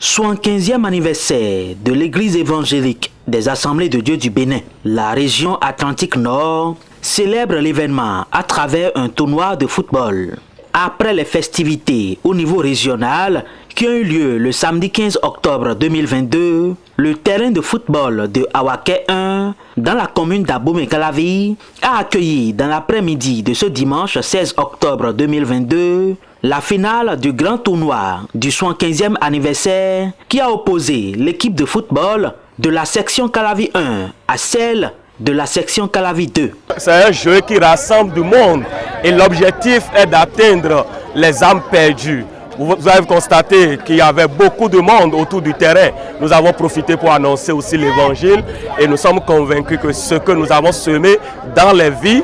75e anniversaire de l'église évangélique des Assemblées de Dieu du Bénin. La région Atlantique Nord célèbre l'événement à travers un tournoi de football. Après les festivités au niveau régional qui ont eu lieu le samedi 15 octobre 2022, le terrain de football de Awaké 1 dans la commune d'Abomey-Calavi a accueilli dans l'après-midi de ce dimanche 16 octobre 2022 la finale du grand tournoi du 75e anniversaire qui a opposé l'équipe de football de la section Calavi 1 à celle de la section Calavi 2. C'est un jeu qui rassemble du monde et l'objectif est d'atteindre les âmes perdues. Vous avez constaté qu'il y avait beaucoup de monde autour du terrain. Nous avons profité pour annoncer aussi l'évangile et nous sommes convaincus que ce que nous avons semé dans les vies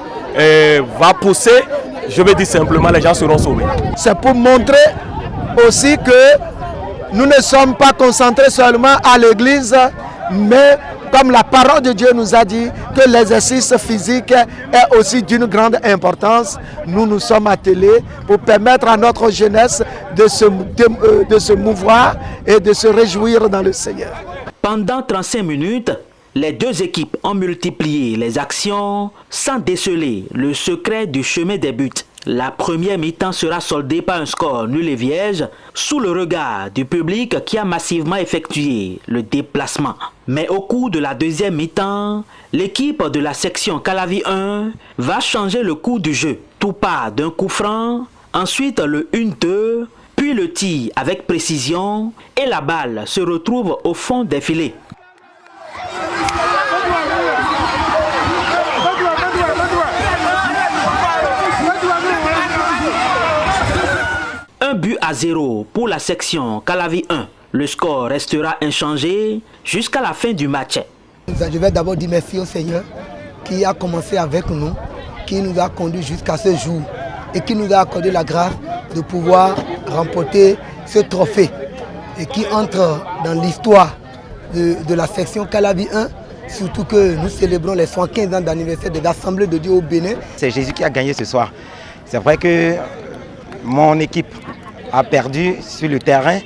va pousser. Je veux dire simplement, les gens seront sauvés. C'est pour montrer aussi que nous ne sommes pas concentrés seulement à l'église, mais comme la parole de Dieu nous a dit que l'exercice physique est aussi d'une grande importance, nous nous sommes attelés pour permettre à notre jeunesse de se mouvoir et de se réjouir dans le Seigneur. Pendant 35 minutes, les deux équipes ont multiplié les actions sans déceler le secret du chemin des buts. La première mi-temps sera soldée par un score nul et vierge sous le regard du public qui a massivement effectué le déplacement. Mais au cours de la deuxième mi-temps, l'équipe de la section Calavi 1 va changer le cours du jeu. Tout part d'un coup franc, ensuite le 1-2, puis le tir avec précision et la balle se retrouve au fond des filets. Un but à 0 pour la section Calavi 1. Le score restera inchangé jusqu'à la fin du match. Je vais d'abord dire merci au Seigneur qui a commencé avec nous, qui nous a conduits jusqu'à ce jour et qui nous a accordé la grâce de pouvoir remporter ce trophée et qui entre dans l'histoire de la section Calavi 1, surtout que nous célébrons les 115 ans d'anniversaire de l'Assemblée de Dieu au Bénin. C'est Jésus qui a gagné ce soir. C'est vrai que mon équipe a perdu sur le terrain.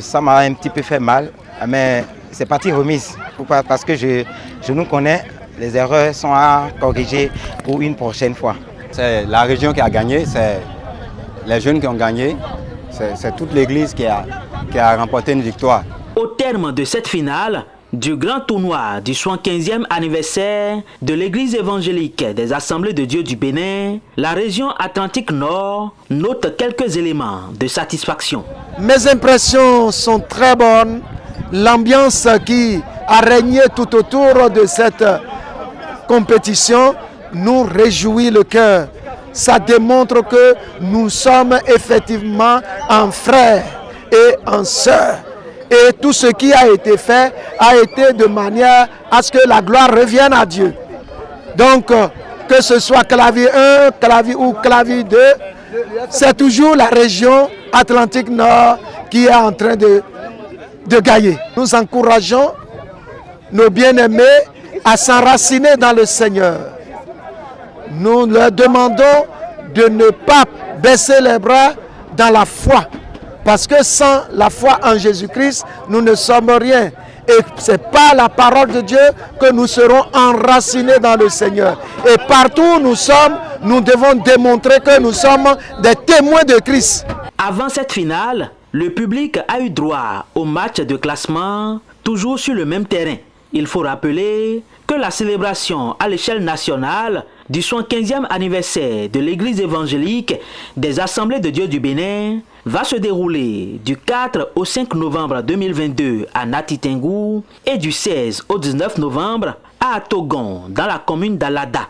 Ça m'a un petit peu fait mal, mais c'est partie remise. Pourquoi? Parce que je nous connais, les erreurs sont à corriger pour une prochaine fois. C'est la région qui a gagné, c'est les jeunes qui ont gagné, c'est toute l'église qui a remporté une victoire. Au terme de cette finale, du grand tournoi du 75e anniversaire de l'église évangélique des Assemblées de Dieu du Bénin, la région Atlantique Nord note quelques éléments de satisfaction. Mes impressions sont très bonnes. L'ambiance qui a régné tout autour de cette compétition nous réjouit le cœur. Ça démontre que nous sommes effectivement en frères et en sœurs. Et tout ce qui a été fait a été de manière à ce que la gloire revienne à Dieu. Donc, que ce soit Calavi 1, Calavi ou Calavi 2, c'est toujours la région Atlantique Nord qui est en train de gagner. Nous encourageons nos bien-aimés à s'enraciner dans le Seigneur. Nous leur demandons de ne pas baisser les bras dans la foi. Parce que sans la foi en Jésus-Christ, nous ne sommes rien. Et c'est par la parole de Dieu que nous serons enracinés dans le Seigneur. Et partout où nous sommes, nous devons démontrer que nous sommes des témoins de Christ. Avant cette finale, le public a eu droit au match de classement, toujours sur le même terrain. Il faut rappeler que la célébration à l'échelle nationale du 75e anniversaire de l'église évangélique des Assemblées de Dieu du Bénin va se dérouler du 4 au 5 novembre 2022 à Natitingou et du 16 au 19 novembre à Togon dans la commune d'Alada.